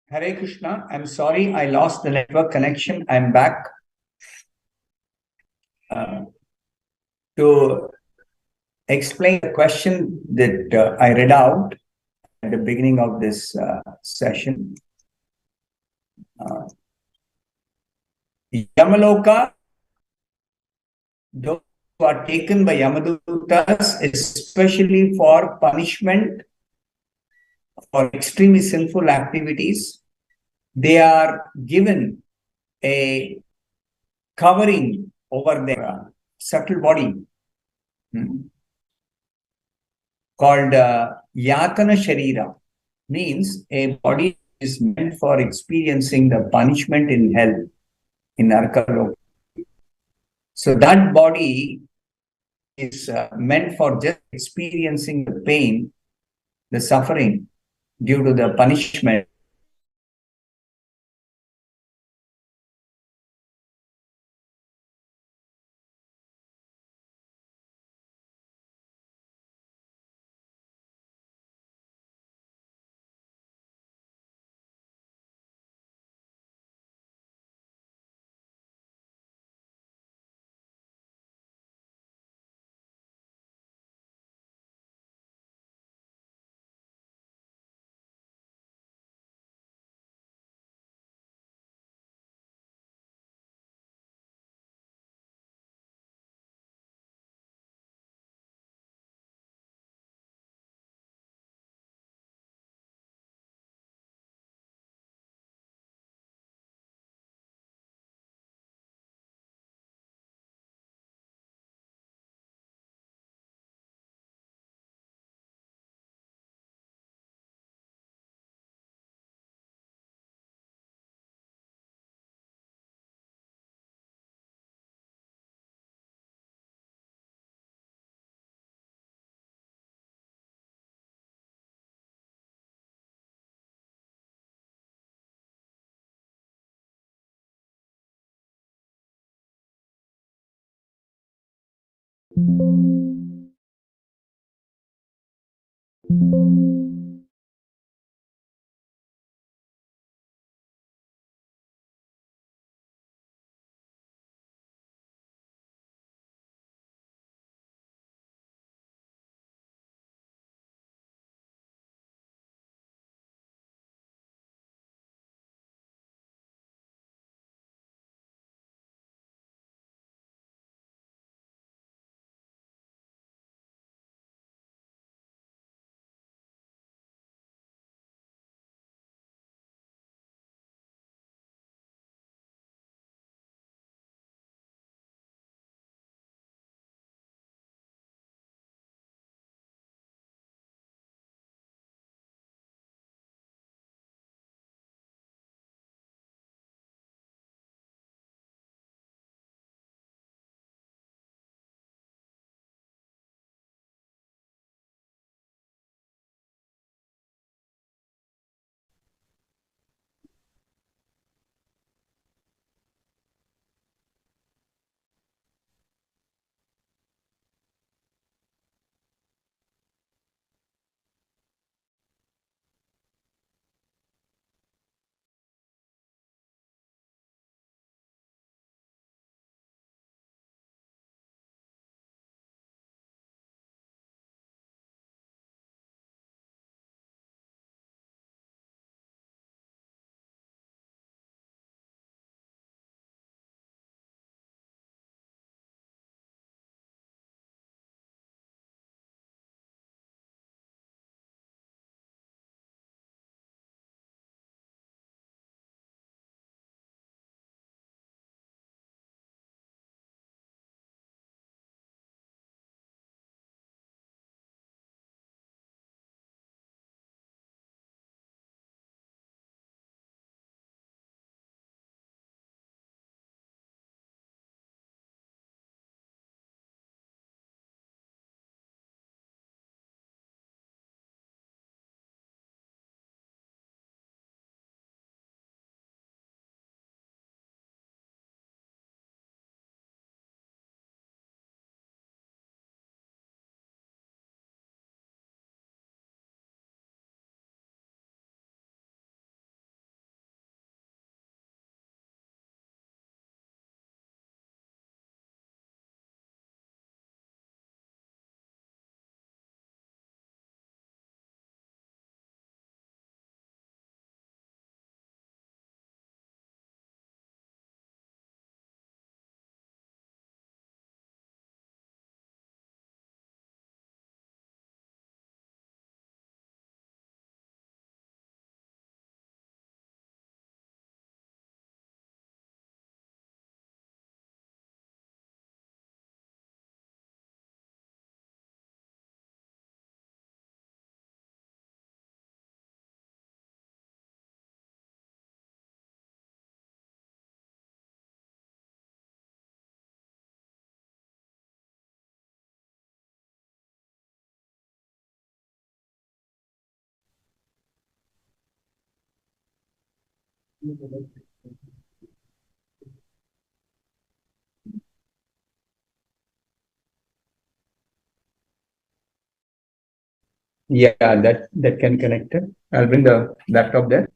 Hare Krishna. I'm sorry I lost the network connection. I'm back uh, to explain the question that I read out at the beginning of this session. Yamaloka, those who are taken by Yamadutas, especially for punishment for extremely sinful activities, they are given a covering over their subtle body called Yatana Sharira, means a body is meant for experiencing the punishment in hell, in Narkaloka. So that body is meant for just experiencing the pain, the suffering due to the punishment. Yeah, that can connect it. I'll bring the laptop there.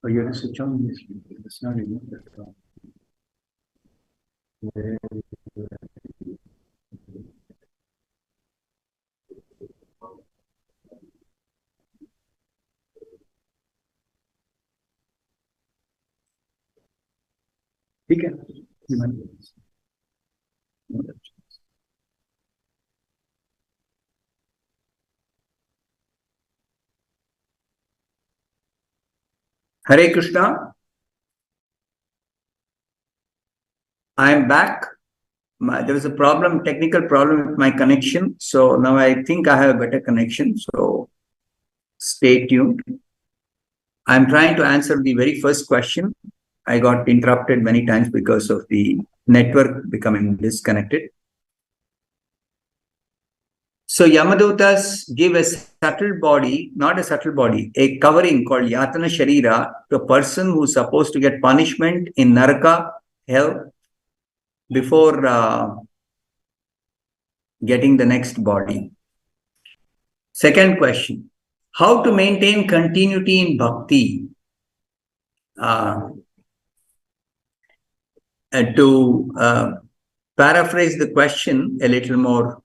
Oh, you have to switch on this. It's not enough. ठीक है. Hare Krishna. I am back. There was a problem, technical problem with my connection. So now I think I have a better connection. So stay tuned. I'm trying to answer the very first question. I got interrupted many times because of the network becoming disconnected. So Yamadutas give a subtle body, not a subtle body, a covering called Yatana Sharira to a person who's supposed to get punishment in Naraka, hell, before getting the next body. Second question, how to maintain continuity in bhakti? To paraphrase the question a little more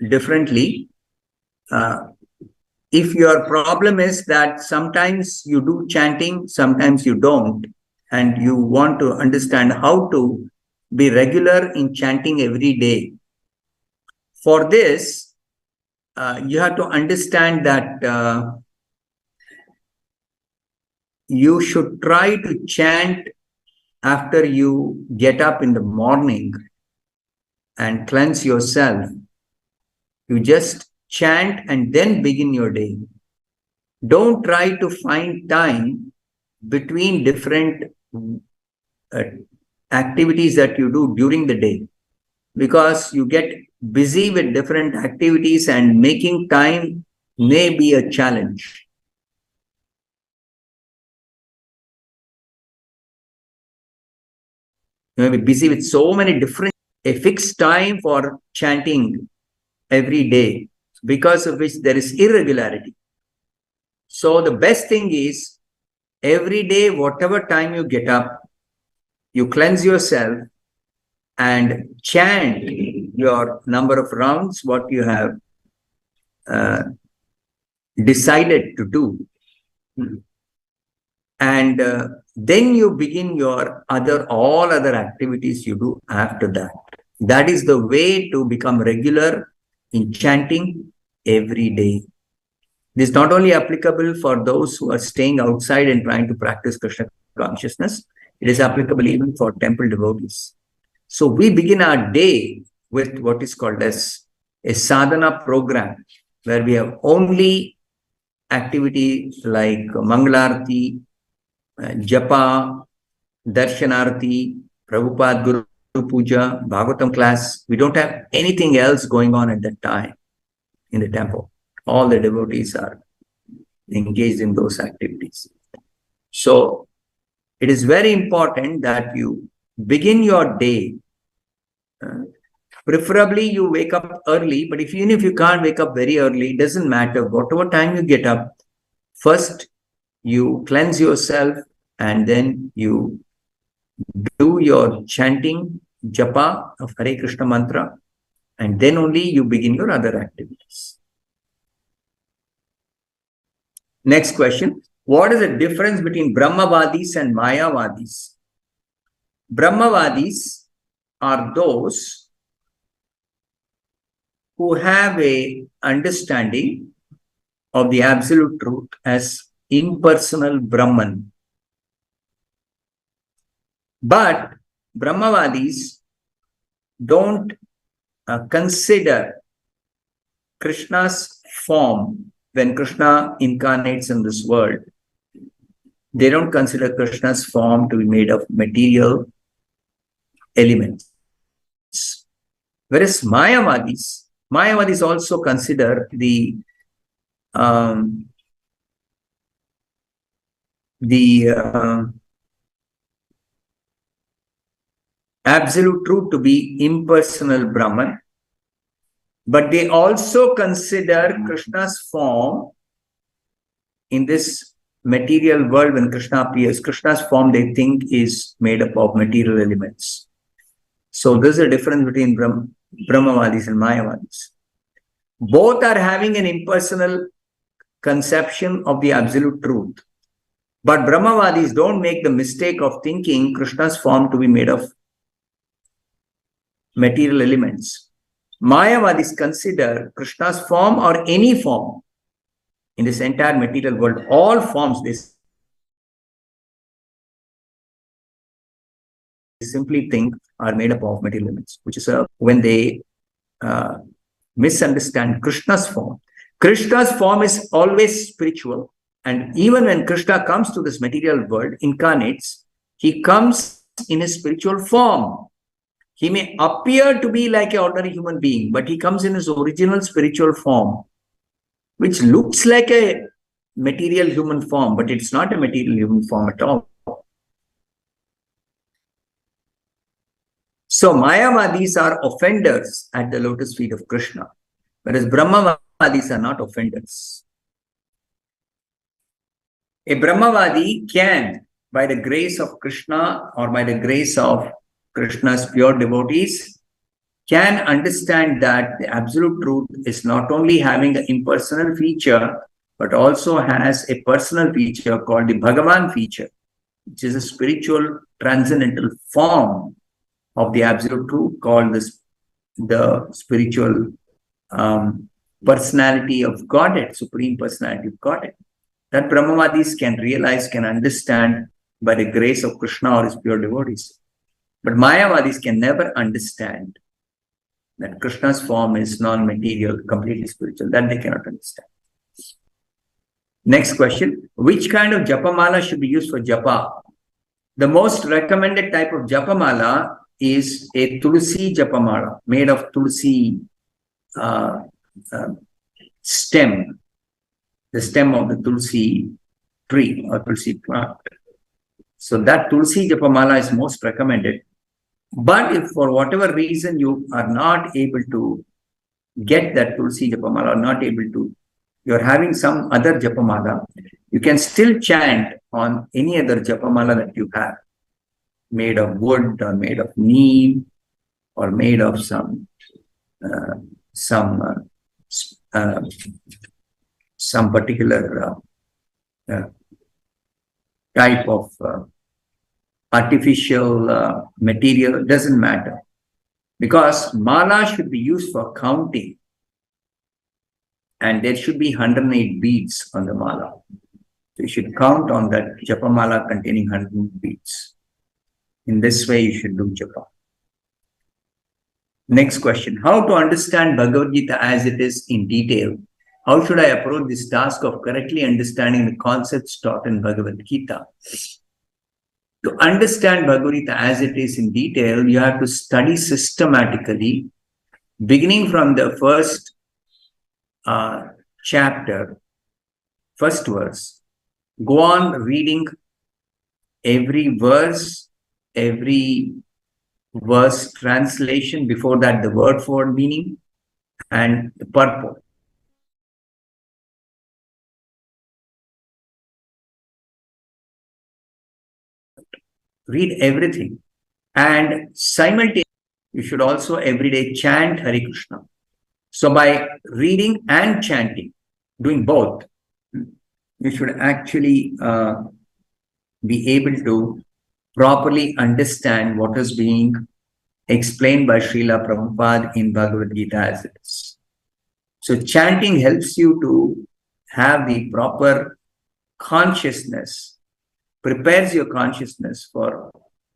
differently, if your problem is that sometimes you do chanting, sometimes you don't, and you want to understand how to be regular in chanting every day, for this, you have to understand that you should try to chant after you get up in the morning and cleanse yourself. You just chant and then begin your day. Don't try to find time between different activities that you do during the day, because you get busy with different activities and making time may be a challenge. You may be busy with so many different, a fixed time for chanting every day, because of which there is irregularity. So the best thing is every day, whatever time you get up, you cleanse yourself and chant your number of rounds, what you have decided to do. And then you begin your all other activities you do after that. That is the way to become regular in chanting every day. This is not only applicable for those who are staying outside and trying to practice Krishna consciousness, it is applicable even for temple devotees. So we begin our day with what is called as a sadhana program, where we have only activities like Mangala Arati, Japa, Darshanarati, Prabhupada Guru Puja, Bhagavatam class. We don't have anything else going on at that time in the temple. All the devotees are engaged in those activities. So it is very important that you begin your day. Preferably you wake up early, but even if you can't wake up very early, it doesn't matter. Whatever time you get up, first you cleanse yourself and then you do your chanting, Japa of Hare Krishna mantra, and then only you begin your other activities. Next question. What is the difference between Brahmavadis and Mayavadis? Brahmavadis are those who have a understanding of the absolute truth as impersonal Brahman. But Brahmavadis don't consider Krishna's form when Krishna incarnates in this world. They don't consider Krishna's form to be made of material elements. Whereas Mayavadis also consider the absolute truth to be impersonal Brahman, but they also consider Krishna's form in this material world, when Krishna appears, Krishna's form they think is made up of material elements. So there's a difference between Brahmavadis and Mayavadis. Both are having an impersonal conception of the absolute truth. But Brahmavadis don't make the mistake of thinking Krishna's form to be made of material elements. Mayavadis consider Krishna's form or any form in this entire material world, all forms, they simply think are made up of material elements, which is when they misunderstand Krishna's form. Krishna's form is always spiritual. And even when Krishna comes to this material world, incarnates, he comes in a spiritual form. He may appear to be like an ordinary human being, but he comes in his original spiritual form, which looks like a material human form, but it's not a material human form at all. So Mayavadis are offenders at the lotus feet of Krishna, whereas Brahmavadis are not offenders. A Brahmavadi can, by the grace of Krishna or by the grace of Krishna's pure devotees, can understand that the absolute truth is not only having an impersonal feature, but also has a personal feature called the Bhagavan feature, which is a spiritual transcendental form of the absolute truth called the spiritual personality of Godhead, supreme personality of Godhead. That Brahmavadis can realize, can understand by the grace of Krishna or his pure devotees. But Mayavadis can never understand that Krishna's form is non-material, completely spiritual. That they cannot understand. Next question. Which kind of Japamala should be used for Japa? The most recommended type of Japamala is a Tulsi Japamala, made of Tulsi stem, the stem of the Tulsi tree or Tulsi plant. So that Tulsi Japamala is most recommended. But if for whatever reason you are not able to get that Tulsi Japamala, or not able to, you're having some other Japamala, you can still chant on any other Japamala that you have, made of wood or made of neem or made of some particular type of artificial material. Doesn't matter, because mala should be used for counting, and there should be 108 beads on the mala. So you should count on that Japamala containing 100 beads. In this way you should do Japa. Next question. How to understand Bhagavad-gita as it is in detail? How should I approach this task of correctly understanding the concepts taught in Bhagavad-gita? To understand Bhagavad-gita as it is in detail, you have to study systematically, beginning from the first chapter, first verse. Go on reading every verse translation, before that the word for meaning and the purport. Read everything, and simultaneously you should also every day chant Hare Krishna. So by reading and chanting, doing both, you should actually be able to properly understand what is being explained by Srila Prabhupada in Bhagavad-gita as it is. So chanting helps you to have the proper consciousness, prepares your consciousness for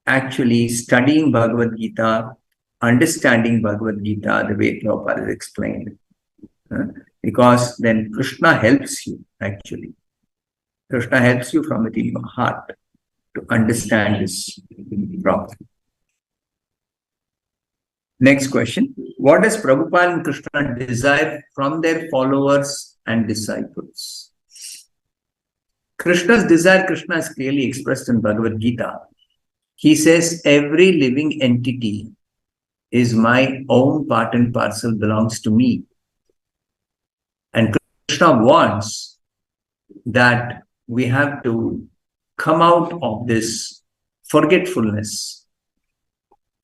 actually studying Bhagavad-gita, understanding Bhagavad-gita the way Prabhupada has explained. Because then Krishna helps you actually. Krishna helps you from within your heart to understand this properly. Next question. What does Prabhupada and Krishna desire from their followers and disciples? Krishna's desire, Krishna is clearly expressed in Bhagavad-gita. He says, every living entity is my own part and parcel, belongs to me. And Krishna wants that we have to come out of this forgetfulness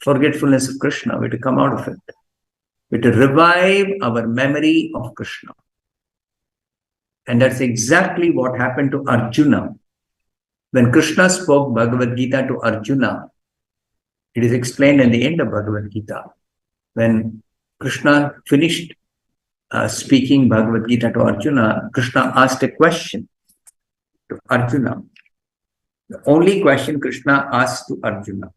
of Krishna. We have to come out of it. We have to revive our memory of Krishna. And that's exactly what happened to Arjuna. When Krishna spoke Bhagavad-gita to Arjuna, it is explained in the end of Bhagavad-gita. When Krishna finished speaking Bhagavad-gita to Arjuna, Krishna asked a question to Arjuna. The only question Krishna asked to Arjuna.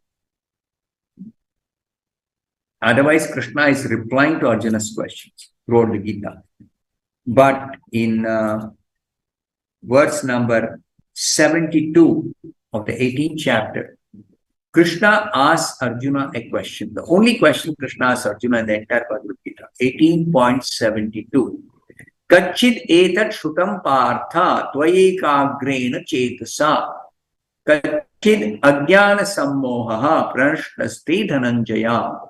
Otherwise, Krishna is replying to Arjuna's questions throughout the Gita. But in verse number 72 of the 18th chapter, Krishna asks Arjuna a question. The only question Krishna asks Arjuna in the entire Bhagavad Gita, 18.72. Kachid etat shrutam partha tvayekagrena chetasa kachid ajnana sammohaha pranashtaste dhananjaya.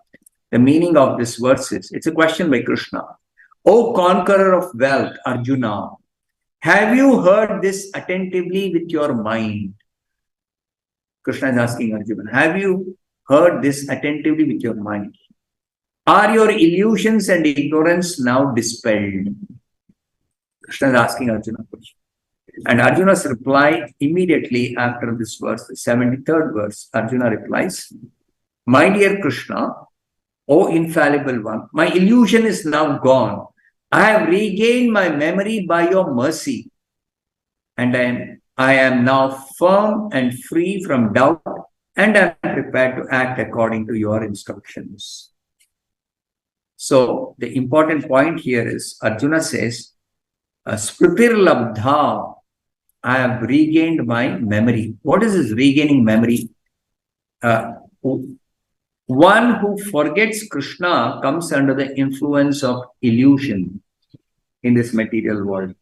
The meaning of this verse is, it's a question by Krishna. O conqueror of wealth, Arjuna, have you heard this attentively with your mind? Krishna is asking Arjuna, have you heard this attentively with your mind? Are your illusions and ignorance now dispelled? Krishna is asking Arjuna a question. And Arjuna's reply immediately after this verse, the 73rd verse, Arjuna replies, my dear Krishna, O infallible one, my illusion is now gone. I have regained my memory by your mercy. And I am now firm and free from doubt, and I am prepared to act according to your instructions. So the important point here is Arjuna says, Smritir labdha, I have regained my memory. What is this regaining memory? One who forgets Krishna comes under the influence of illusion in this material world.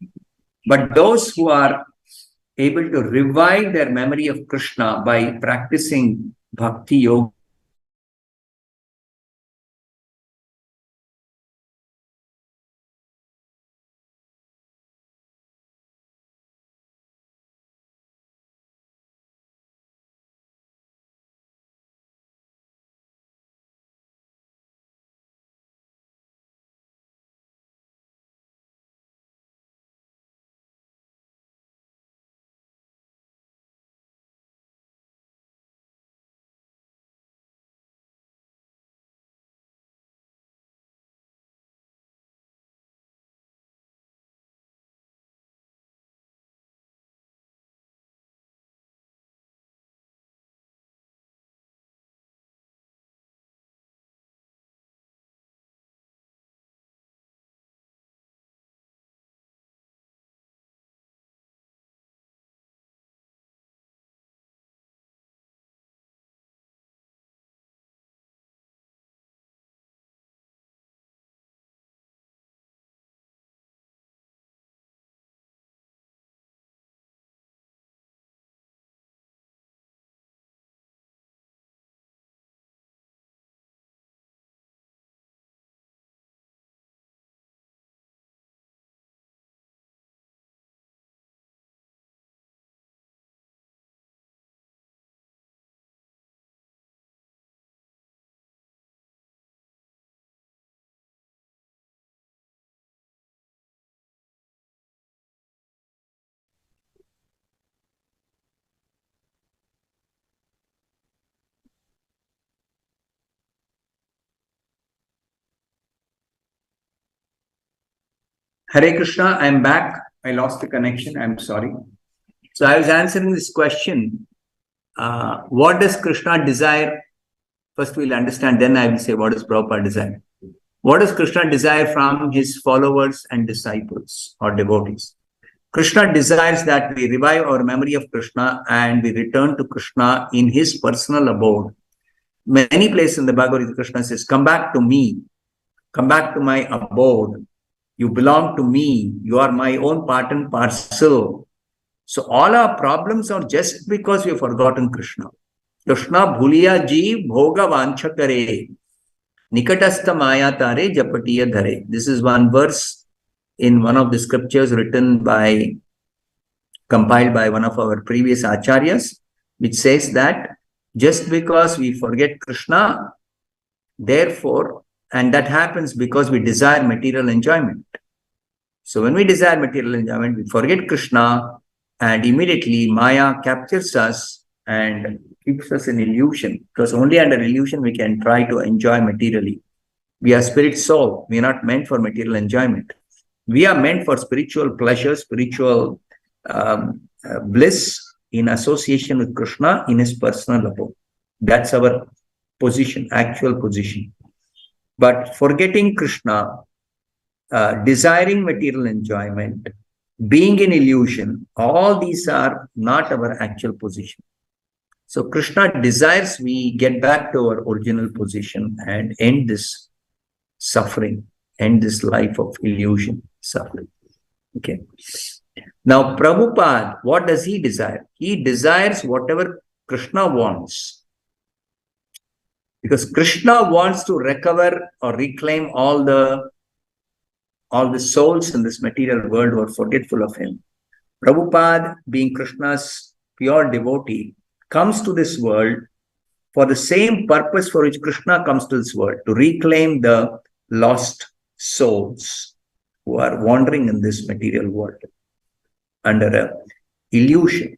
But those who are able to revive their memory of Krishna by practicing Bhakti Yoga, Hare Krishna, I am back. I lost the connection. I'm sorry. So I was answering this question. What does Krishna desire? First we'll understand, then I will say what does Prabhupada desire. What does Krishna desire from his followers and disciples or devotees? Krishna desires that we revive our memory of Krishna and we return to Krishna in his personal abode. Many places in the Bhagavad-gita, Krishna says, come back to me. Come back to my abode. You belong to me. You are my own part and parcel. So all our problems are just because we have forgotten Krishna. Krishna bhuliya jeev bhoga vancha kare. Nikatastha maya tare japatiya dhare. This is one verse in one of the scriptures written by compiled by one of our previous acharyas, which says that just because we forget Krishna, therefore, and that happens because we desire material enjoyment. So when we desire material enjoyment, we forget Krishna, and immediately Maya captures us and keeps us in illusion, because only under illusion we can try to enjoy materially. We are spirit soul. We are not meant for material enjoyment. We are meant for spiritual pleasure, spiritual bliss in association with Krishna in his personal abode. That's our position, actual position. But forgetting Krishna, desiring material enjoyment, being in illusion, all these are not our actual position. So Krishna desires we get back to our original position and end this suffering, end this life of illusion, suffering. Okay. Now, Prabhupada, what does he desire? He desires whatever Krishna wants. Because Krishna wants to recover or reclaim all the souls in this material world who are forgetful of him. Prabhupada, being Krishna's pure devotee, comes to this world for the same purpose for which Krishna comes to this world, to reclaim the lost souls who are wandering in this material world under an illusion.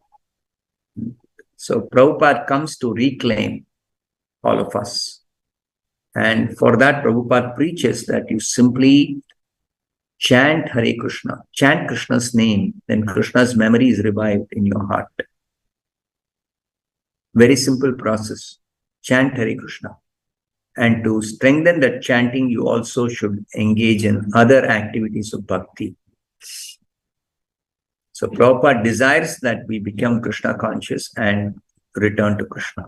So Prabhupada comes to reclaim all of us. And for that, Prabhupada preaches that you simply chant Hare Krishna, chant Krishna's name, then Krishna's memory is revived in your heart. Very simple process. Chant Hare Krishna. And to strengthen that chanting, you also should engage in other activities of bhakti. So Prabhupada desires that we become Krishna conscious and return to Krishna.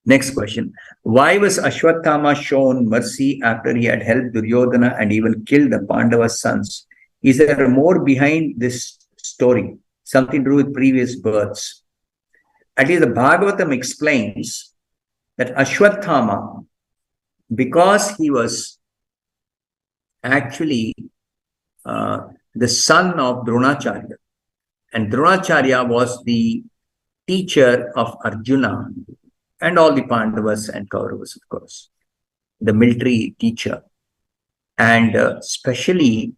Next question. Why was Ashvatthama shown mercy after he had helped Duryodhana and even killed the Pandavas' sons? Is there more behind this story? Something to do with previous births? At least the Bhagavatam explains that Ashvatthama, because he was actually the son of Dronacharya, and Dronacharya was the teacher of Arjuna and all the Pandavas and Kauravas, of course, the military teacher. And especially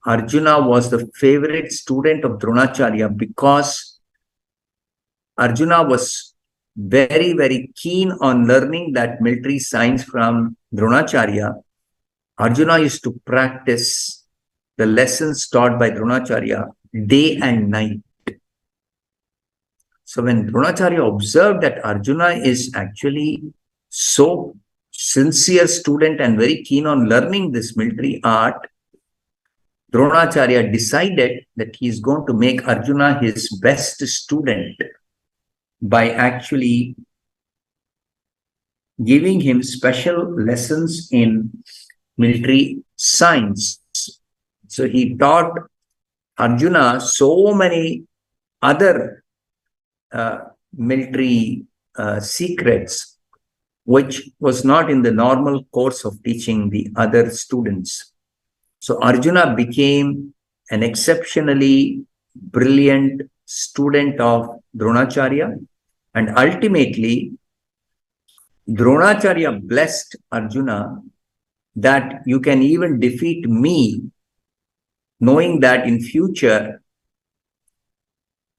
Arjuna was the favorite student of Dronacharya because Arjuna was very, very keen on learning that military science from Dronacharya. Arjuna used to practice the lessons taught by Dronacharya day and night. So when Dronacharya observed that Arjuna is actually so sincere student and very keen on learning this military art, Dronacharya decided that he is going to make Arjuna his best student by actually giving him special lessons in military science. So he taught Arjuna so many other military secrets, which was not in the normal course of teaching the other students. So Arjuna became an exceptionally brilliant student of Dronacharya, and ultimately Dronacharya blessed Arjuna that you can even defeat me, knowing that in future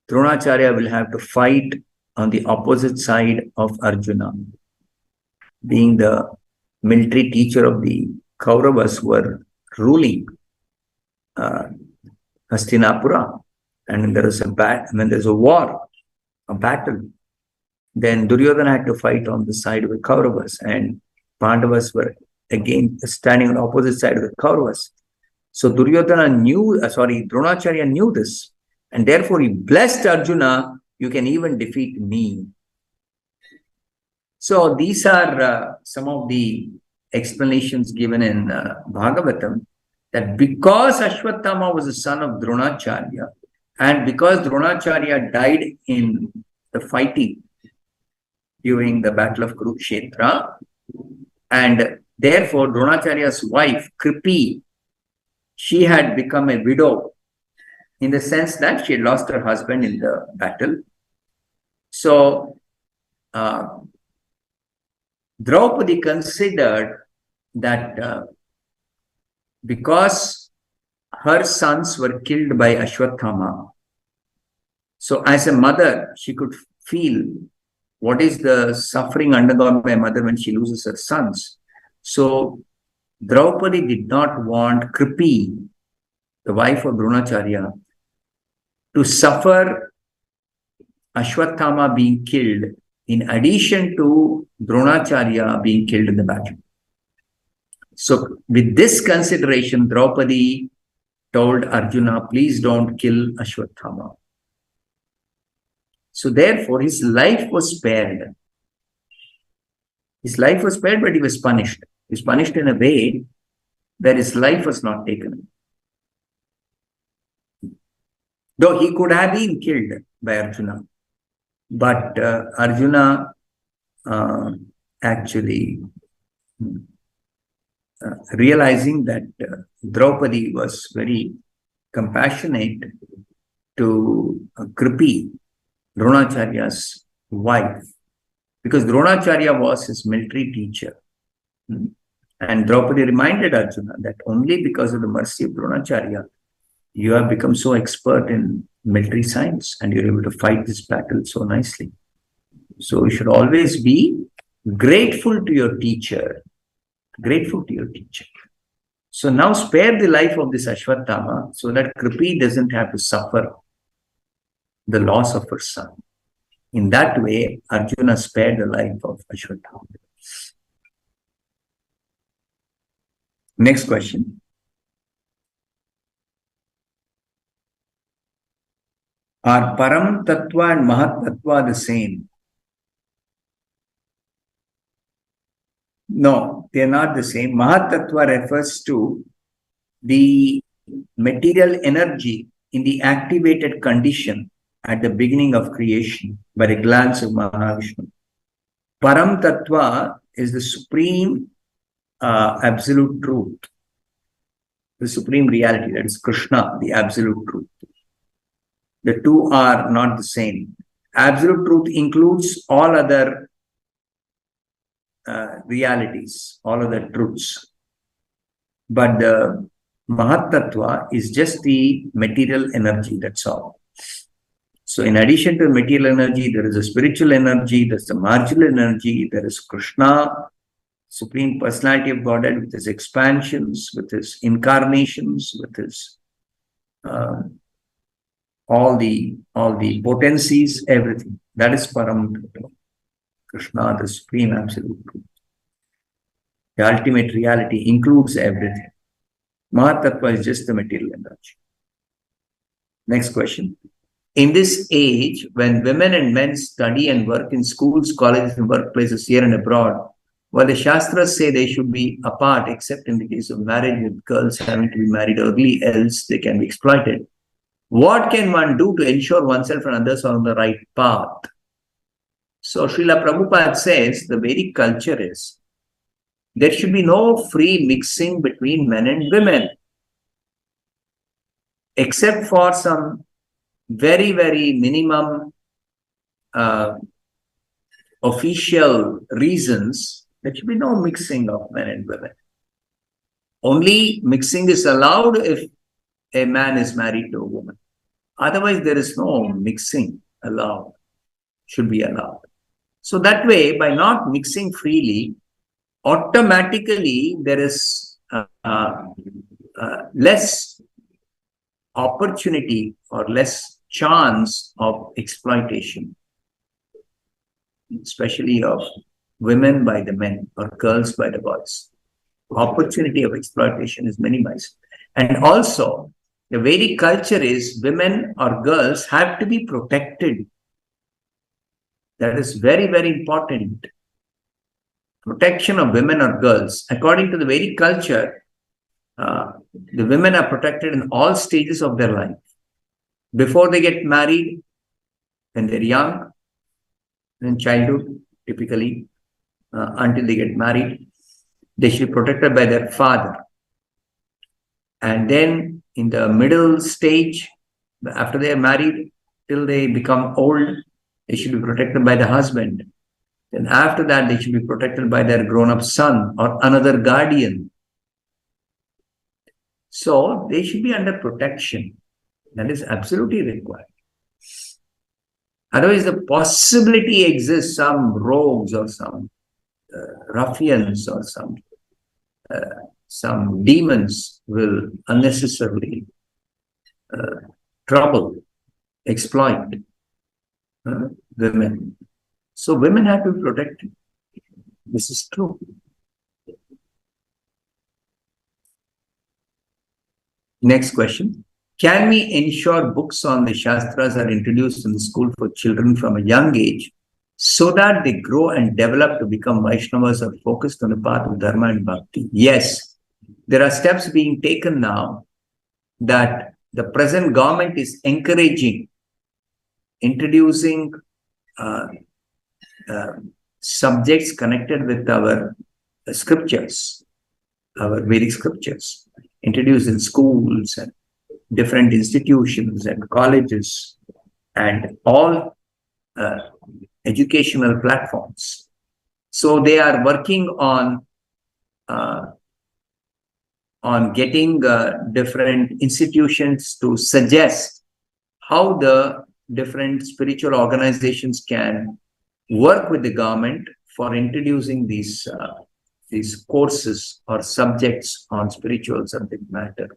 Dronacharya will have to fight on the opposite side of Arjuna, being the military teacher of the Kauravas who were ruling Hastinapura. And when there's a war, a battle, then Duryodhana had to fight on the side of the Kauravas, and Pandavas were again standing on the opposite side of the Kauravas. So Dronacharya knew this, and therefore he blessed Arjuna, you can even defeat me. So these are some of the explanations given in Bhagavatam, that because Ashvatthama was the son of Dronacharya, and because Dronacharya died in the fighting during the battle of Kurukshetra, and therefore Dronacharya's wife, Kripi, she had become a widow in the sense that she had lost her husband in the battle. So Draupadi considered that because her sons were killed by Ashvatthama, so as a mother, she could feel what is the suffering undergone by a mother when she loses her sons. So Draupadi did not want Kripi, the wife of Dronacharya, to suffer Ashvatthama being killed in addition to Dronacharya being killed in the battle. So with this consideration, Draupadi told Arjuna, please don't kill Ashvatthama. So therefore, his life was spared. His life was spared, but he was punished. He was punished in a way where his life was not taken. Though he could have been killed by Arjuna. But Arjuna actually realizing that Draupadi was very compassionate to Kripi, Dronacharya's wife, because Dronacharya was his military teacher. And Draupadi reminded Arjuna that only because of the mercy of Dronacharya, you have become so expert in military science and you're able to fight this battle so nicely. So you should always be grateful to your teacher. Grateful to your teacher. So now spare the life of this Ashvatthama so that Kripi doesn't have to suffer the loss of her son. In that way, Arjuna spared the life of Ashvatthama. Next question. Are Param-tattva and Mahat-tattva the same? No, they are not the same. Mahat-tattva refers to the material energy in the activated condition at the beginning of creation by the glance of Mahavishnu. Param-tattva is the supreme absolute truth, the supreme reality, that is Krishna, the absolute truth. The two are not the same. Absolute truth includes all other realities, all other truths. But the Mahat-tattva is just the material energy, that's all. So in addition to material energy, there is a spiritual energy, there's a marginal energy, there is Krishna, Supreme Personality of Godhead with his expansions, with his incarnations, with his all the potencies, everything. That is Param-tattva. Krishna, the supreme absolute truth. The ultimate reality includes everything. Mahat-tattva is just the material energy. Next question. In this age, when women and men study and work in schools, colleges, and workplaces here and abroad, while the Shastras say they should be apart, except in the case of marriage, with girls having to be married early, else they can be exploited. What can one do to ensure oneself and others are on the right path? So Srila Prabhupada says the Vedic culture is there should be no free mixing between men and women, except for some very, very minimum official reasons. There should be no mixing of men and women. Only mixing is allowed if a man is married to a woman. Otherwise, there is no mixing allowed, should be allowed. So that way, by not mixing freely, automatically there is less opportunity or less chance of exploitation, especially of women by the men or girls by the boys. Opportunity of exploitation is minimized. And also, the Vedic culture is women or girls have to be protected. That is very, very important. Protection of women or girls. According to the Vedic culture, the women are protected in all stages of their life. Before they get married, when they're young, in childhood, typically, until they get married, they should be protected by their father. And then in the middle stage, after they are married, till they become old, they should be protected by the husband. Then after that, they should be protected by their grown-up son or another guardian. So they should be under protection. That is absolutely required. Otherwise, the possibility exists some rogues or some ruffians or some demons will unnecessarily trouble, exploit women. So women have to be protected. This is true. Next question. Can we ensure books on the Shastras are introduced in the school for children from a young age so that they grow and develop to become Vaishnavas or focused on the path of Dharma and Bhakti? Yes. There are steps being taken now that the present government is encouraging, introducing subjects connected with our scriptures, our Vedic scriptures, introduced in schools and different institutions and colleges and all educational platforms. So they are working on getting different institutions to suggest how the different spiritual organizations can work with the government for introducing these courses or subjects on spiritual subject matter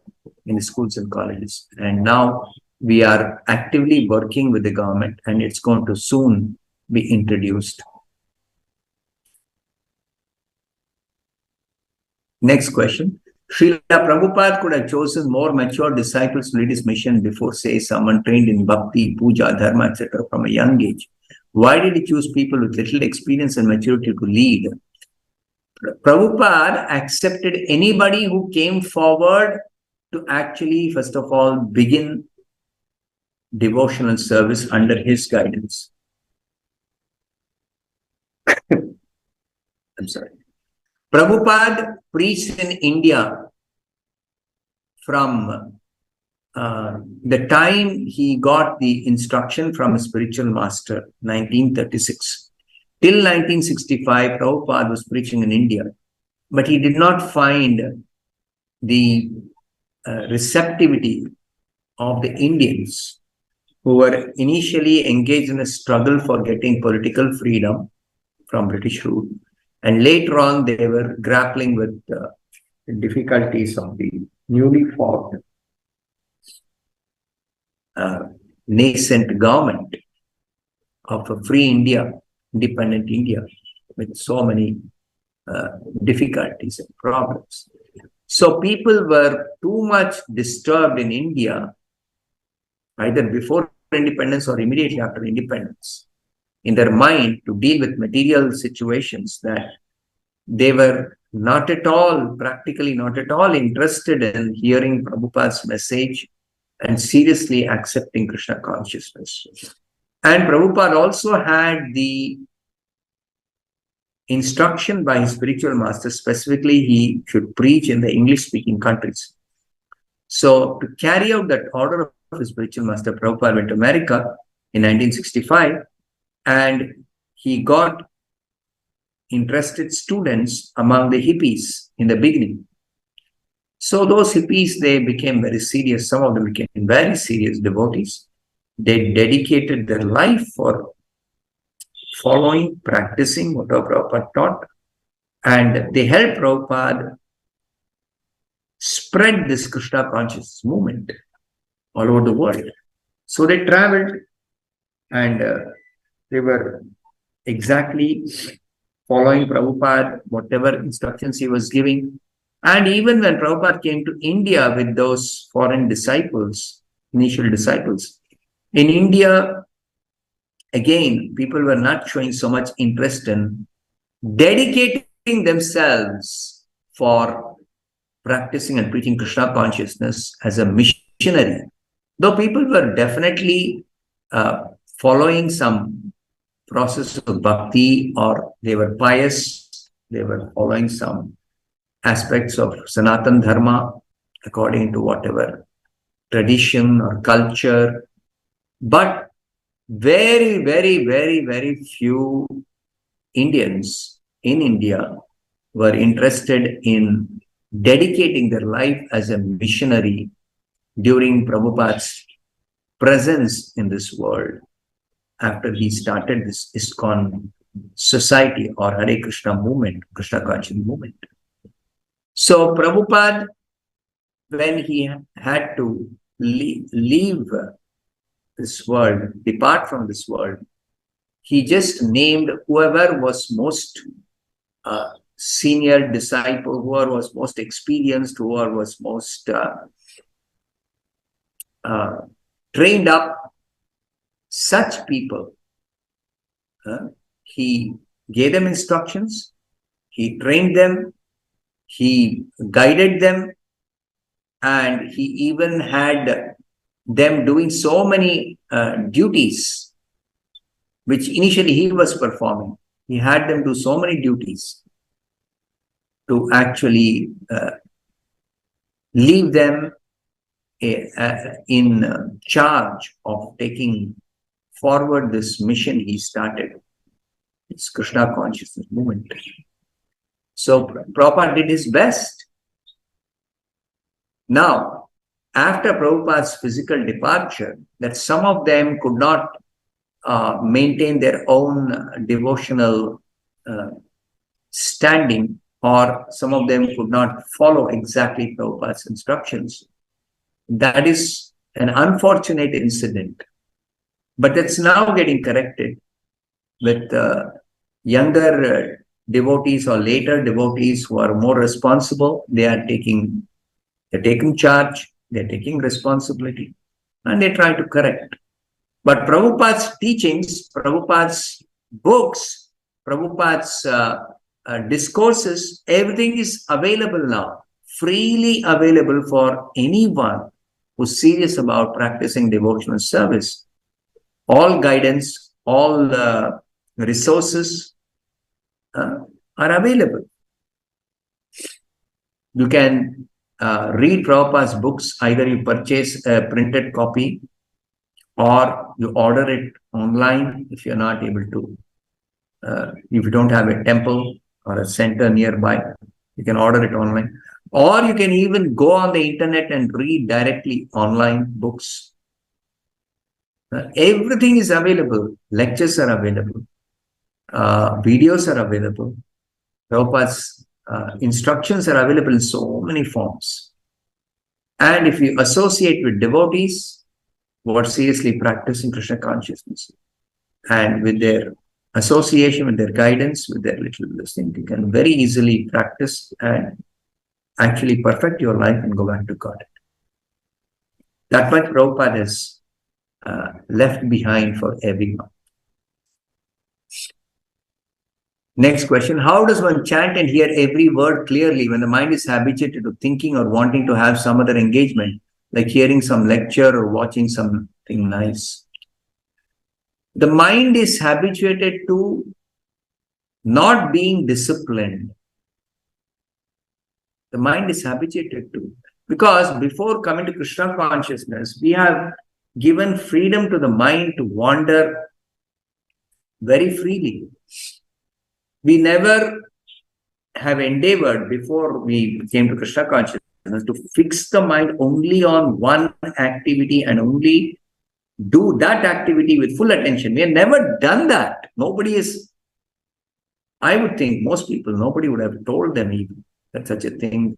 in the schools and colleges. And now we are actively working with the government, and it's going to soon be introduced. Next question. Srila Prabhupada could have chosen more mature disciples to lead his mission before, say, someone trained in Bhakti, Puja, Dharma, etc. from a young age. Why did he choose people with little experience and maturity to lead? Prabhupada accepted anybody who came forward to actually, first of all, begin devotional service under his guidance. I'm sorry. Prabhupada preached in India from the time he got the instruction from a spiritual master, 1936. Till 1965, Prabhupada was preaching in India, but he did not find the receptivity of the Indians who were initially engaged in a struggle for getting political freedom from British rule. And later on, they were grappling with the difficulties of the newly formed nascent government of a free India, independent India, with so many difficulties and problems. So people were too much disturbed in India, either before independence or immediately after independence, in their mind to deal with material situations, that they were not at all, practically not at all interested in hearing Prabhupada's message and seriously accepting Krishna consciousness. And Prabhupada also had the instruction by his spiritual master, specifically he should preach in the English-speaking countries. So to carry out that order of his spiritual master, Prabhupada went to America in 1965, and he got interested students among the hippies in the beginning. So those hippies, they became very serious. Some of them became very serious devotees. They dedicated their life for following, practicing what Prabhupada taught. And they helped Prabhupada spread this Krishna consciousness movement all over the world. So they traveled, and they were exactly following Prabhupada, whatever instructions he was giving. And even when Prabhupada came to India with those foreign disciples, initial disciples, in India, again, people were not showing so much interest in dedicating themselves for practicing and preaching Krishna consciousness as a missionary. Though people were definitely following some process of bhakti, or they were pious, they were following some aspects of Sanatan Dharma according to whatever tradition or culture, but very, very, very, very few Indians in India were interested in dedicating their life as a missionary during Prabhupada's presence in this world after he started this ISKCON society or Hare Krishna movement, Krishna conscious movement. So Prabhupada, when he had to leave this world, depart from this world, he just named whoever was most senior disciple, whoever was most experienced, whoever was most trained up, such people. He gave them instructions, he trained them, he guided them, and he even had them doing so many duties, which initially he was performing. He had them do so many duties to actually leave them in charge of taking forward this mission he started. It's Krishna consciousness movement. So Prabhupada did his best. Now, after Prabhupada's physical departure, that some of them could not maintain their own devotional standing, or some of them could not follow exactly Prabhupada's instructions. That is an unfortunate incident. But that's now getting corrected with younger devotees or later devotees who are more responsible. They're taking charge, they're taking responsibility, and they try to correct. But Prabhupada's teachings, Prabhupada's books, Prabhupada's discourses, everything is available now, freely available for anyone who's serious about practicing devotional service. All guidance, all resources are available. You can read Prabhupada's books. Either you purchase a printed copy or you order it online if you're not able to. If you don't have a temple or a center nearby, you can order it online. Or you can even go on the internet and read directly online books. Everything is available. Lectures are available. Videos are available. Prabhupada's instructions are available in so many forms. And if you associate with devotees who are seriously practicing Krishna consciousness, and with their association, with their guidance, with their little listening, you can very easily practice and actually perfect your life and go back to God. That much Prabhupada has left behind for everyone. Next question. How does one chant and hear every word clearly when the mind is habituated to thinking or wanting to have some other engagement, like hearing some lecture or watching something nice? The mind is habituated to not being disciplined. The mind is habituated to. Because before coming to Krishna consciousness, we have given freedom to the mind to wander very freely. We never have endeavored, before we came to Krishna consciousness, to fix the mind only on one activity and only do that activity with full attention. We have never done that. Nobody is, I would think, most people, nobody would have told them even that such a thing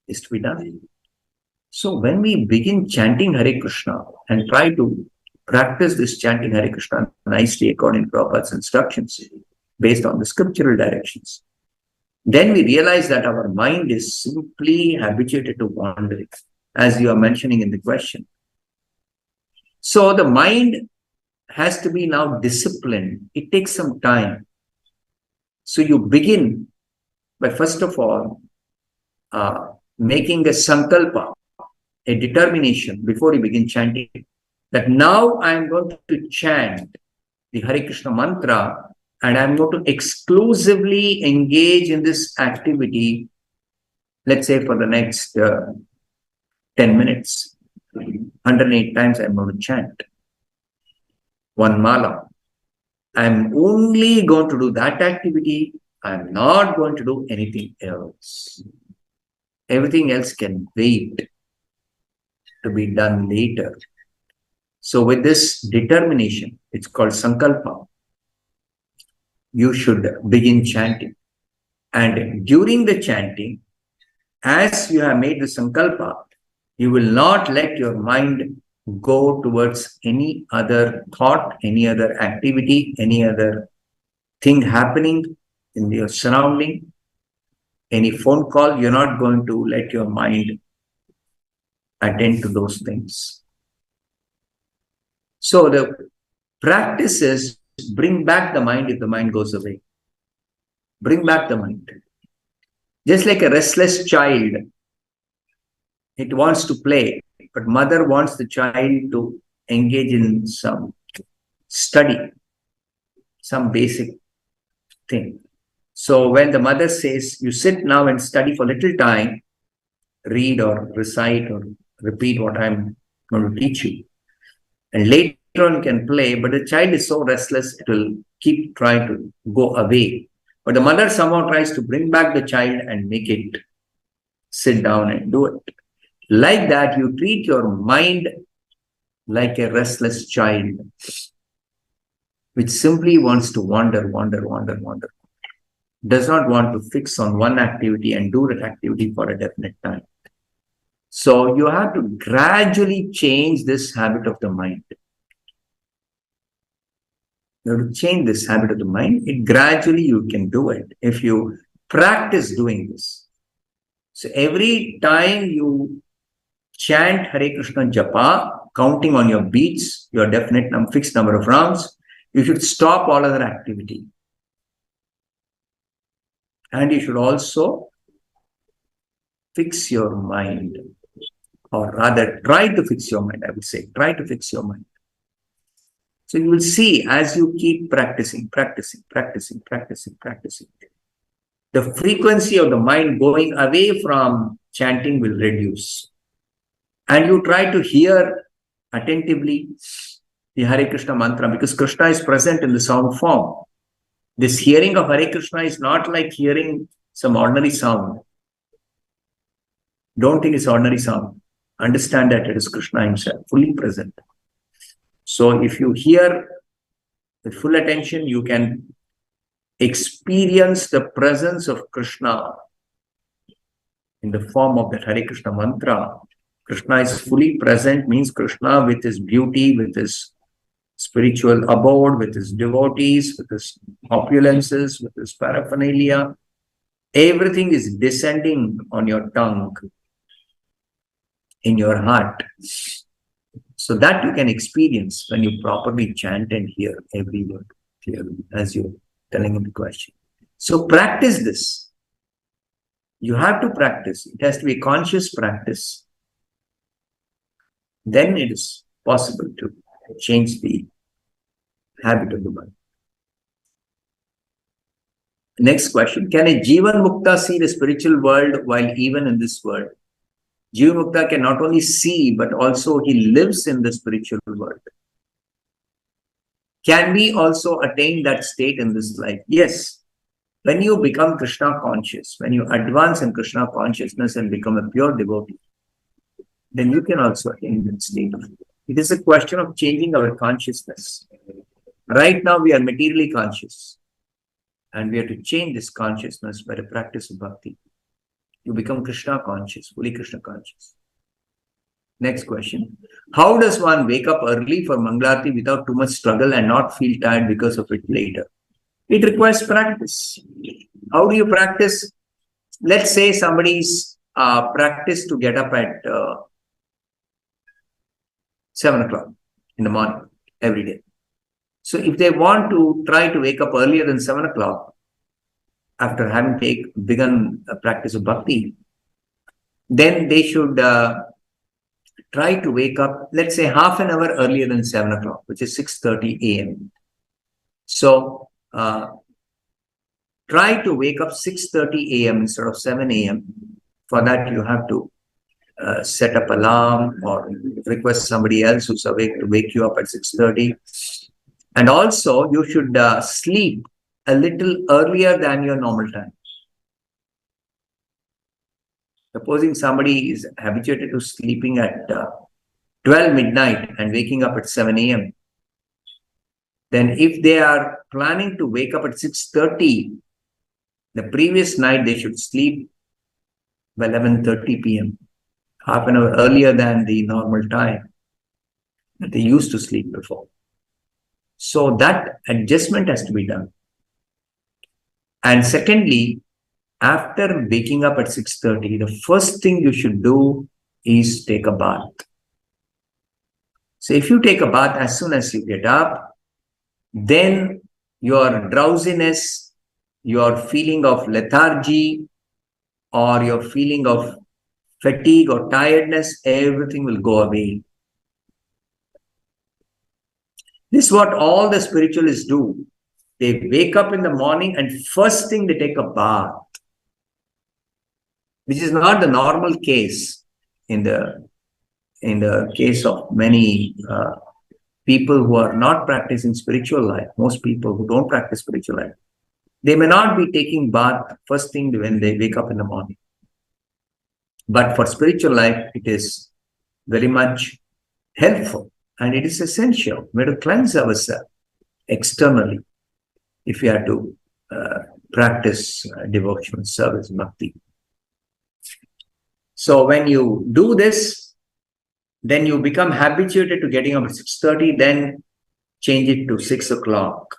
is to be done. So when we begin chanting Hare Krishna and try to practice this chanting Hare Krishna nicely according to Prabhupada's instructions, based on the scriptural directions, then we realize that our mind is simply habituated to wandering, as you are mentioning in the question. So the mind has to be now disciplined. It takes some time. So you begin by, first of all, making a sankalpa, a determination before you begin chanting, that now I am going to chant the Hare Krishna mantra and I'm going to exclusively engage in this activity, let's say for the next 10 minutes. 108 times I'm going to chant one mala. I'm only going to do that activity. I'm not going to do anything else. Everything else can wait to be done later. So with this determination, it's called sankalpa, you should begin chanting. And during the chanting, as you have made the sankalpa, you will not let your mind go towards any other thought, any other activity, any other thing happening in your surrounding, any phone call. You're not going to let your mind attend to those things. So the practice is bring back the mind if the mind goes away. Bring back the mind. Just like a restless child, it wants to play, but mother wants the child to engage in some study, some basic thing. So when the mother says, you sit now and study for a little time, read or recite or repeat what I'm going to teach you, and later on you can play, but the child is so restless, it will keep trying to go away. But the mother somehow tries to bring back the child and make it sit down and do it. Like that, you treat your mind like a restless child, which simply wants to wander, does not want to fix on one activity and do that activity for a definite time. So you have to gradually change this habit of the mind. You have to change this habit of the mind. Gradually you can do it if you practice doing this. So every time you chant Hare Krishna Japa, counting on your beats, your definite fixed number of rounds, you should stop all other activity. And you should also fix your mind, or rather try to fix your mind, I would say. Try to fix your mind. So you will see as you keep practicing, the frequency of the mind going away from chanting will reduce. And you try to hear attentively the Hare Krishna mantra, because Krishna is present in the sound form. This hearing of Hare Krishna is not like hearing some ordinary sound. Don't think it's ordinary sound. Understand that it is Krishna himself, fully present. So if you hear with full attention, you can experience the presence of Krishna in the form of that Hare Krishna mantra. Krishna is fully present, means Krishna with his beauty, with his spiritual abode, with his devotees, with his opulences, with his paraphernalia. Everything is descending on your tongue, in your heart. So that you can experience when you properly chant and hear every word clearly as you're telling him the question. So practice this. You have to practice. It has to be a conscious practice. Then it is possible to change the habit of the mind. Next question. Can a Jeevanmukta see the spiritual world while even in this world? Jeevanmukta can not only see, but also he lives in the spiritual world. Can we also attain that state in this life? Yes. When you become Krishna conscious, when you advance in Krishna consciousness and become a pure devotee, then you can also attain that state. It is a question of changing our consciousness. Right now we are materially conscious, and we have to change this consciousness by the practice of bhakti. You become Krishna conscious, fully Krishna conscious. Next question. How does one wake up early for Mangala Arati without too much struggle and not feel tired because of it later? It requires practice. How do you practice? Let's say somebody's practice to get up at 7 o'clock in the morning every day. So if they want to try to wake up earlier than 7 o'clock, after having begun a practice of bhakti, then they should try to wake up, let's say, half an hour earlier than 7 o'clock, which is 6:30 a.m. So try to wake up 6:30 a.m. instead of 7 a.m. For that, you have to set up alarm or request somebody else who's awake to wake you up at 6:30. And also, you should sleep a little earlier than your normal time. Supposing somebody is habituated to sleeping at 12 midnight and waking up at 7 a.m., then if they are planning to wake up at 6:30, the previous night they should sleep by 11:30 p.m., half an hour earlier than the normal time that they used to sleep before. So that adjustment has to be done. And secondly, after waking up at 6:30, the first thing you should do is take a bath. So if you take a bath as soon as you get up, then your drowsiness, your feeling of lethargy, or your feeling of fatigue or tiredness, everything will go away. This is what all the spiritualists do. They wake up in the morning and first thing they take a bath, which is not the normal case in the case of many people who are not practicing spiritual life. Most people who don't practice spiritual life, they may not be taking bath first thing when they wake up in the morning. But for spiritual life, it is very much helpful and it is essential. We have to cleanse ourselves externally if we are to practice devotional service, bhakti. So when you do this, then you become habituated to getting up at 6:30, then change it to 6 o'clock.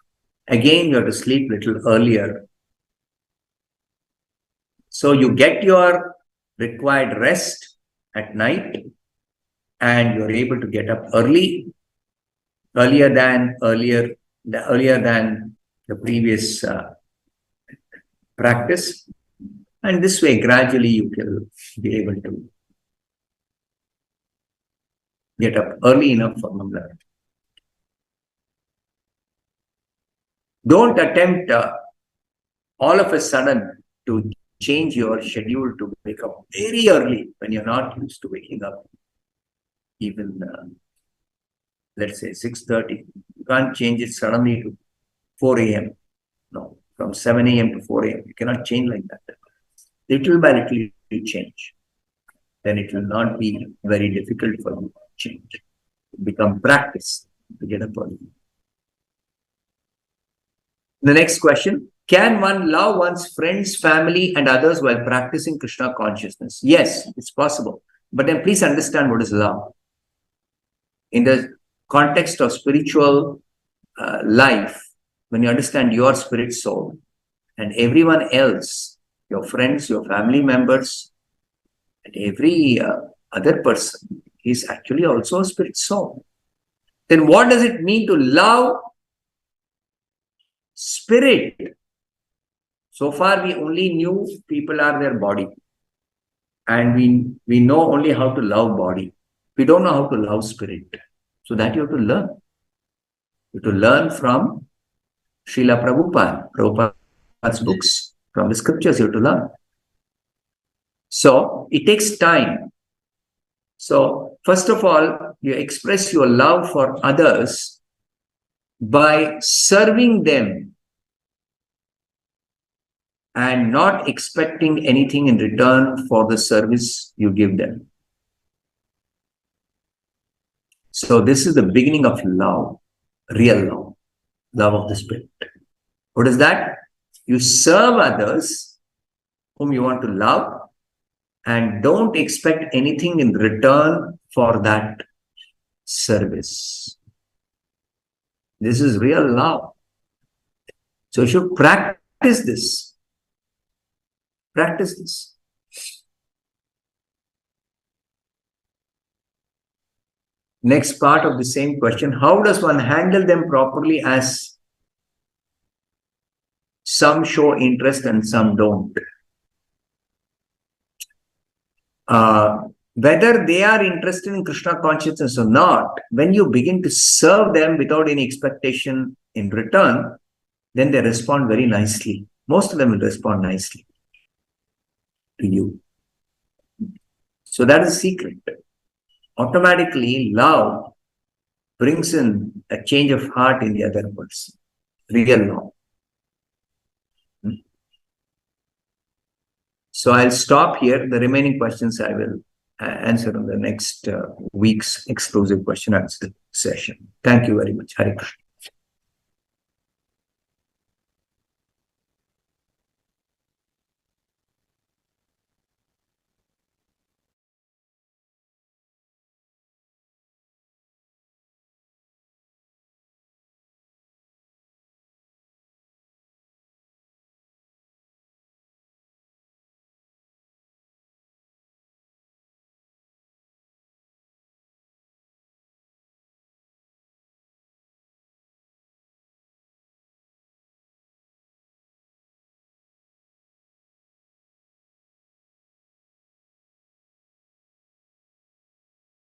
Again, you have to sleep a little earlier. So you get your required rest at night and you're able to get up earlier than the previous practice. And this way, gradually, you will be able to get up early enough for Mangala Arati. Don't attempt all of a sudden to change your schedule to wake up very early when you're not used to waking up. Even, let's say, 6:30. You can't change it suddenly to 4 a.m. No, from 7 a.m. to 4 a.m. You cannot change like that. Little by little, you change. Then it will not be very difficult for you to change. It become practice to get up early. The next question, can one love one's friends, family, and others while practicing Krishna consciousness? Yes, it's possible. But then please understand what is love. In the context of spiritual life, when you understand your spirit soul and everyone else, your friends, your family members, and every other person is actually also a spirit soul. Then what does it mean to love spirit? So far, we only knew people are their body. And we know only how to love body. We don't know how to love spirit. So that you have to learn. You have to learn from Srila Prabhupada's books, from the scriptures you have to learn. So it takes time. So first of all, you express your love for others by serving them and not expecting anything in return for the service you give them. So this is the beginning of love, real love of the spirit. What is that? You serve others whom you want to love and don't expect anything in return for that service. This is real love. So you should practice this. Practice this. Next part of the same question, how does one handle them properly as some show interest and some don't? Whether they are interested in Krishna consciousness or not, when you begin to serve them without any expectation in return, then they respond very nicely. Most of them will respond nicely to you. So that is the secret. Automatically, love brings in a change of heart in the other person. Real love. So I'll stop here. The remaining questions I will answer on the next week's exclusive question answer session. Thank you very much. Hare Krishna.